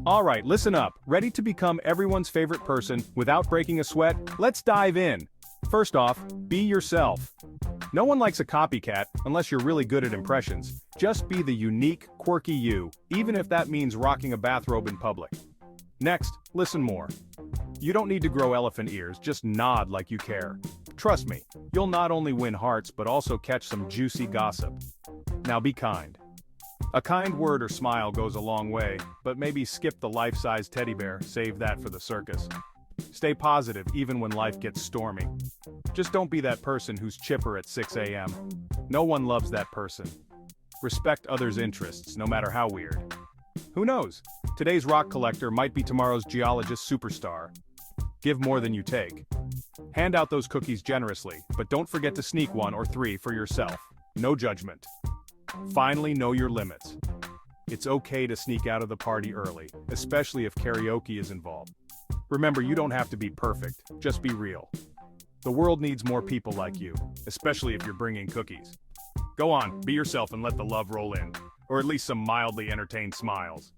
Alright, listen up. Ready to become everyone's favorite person without breaking a sweat? Let's dive in. First off, be yourself. No one likes a copycat unless you're really good at impressions. Just be the unique, quirky you, even if that means rocking a bathrobe in public. Next, listen more. You don't need to grow elephant ears, just nod like you care. Trust me, you'll not only win hearts but also catch some juicy gossip. Now be kind. A kind word or smile goes a long way, but maybe skip the life-size teddy bear, save that for the circus. Stay positive even when life gets stormy. Just don't be that person who's chipper at 6 a.m. No one loves that person. Respect others' interests, no matter how weird. Who knows? Today's rock collector might be tomorrow's geologist superstar. Give more than you take. Hand out those cookies generously, but don't forget to sneak 1 or 3 for yourself. No judgment. Finally, know your limits. It's okay to sneak out of the party early, especially if karaoke is involved. Remember, you don't have to be perfect, just be real. The world needs more people like you, especially if you're bringing cookies. Go on, be yourself and let the love roll in, or at least some mildly entertained smiles.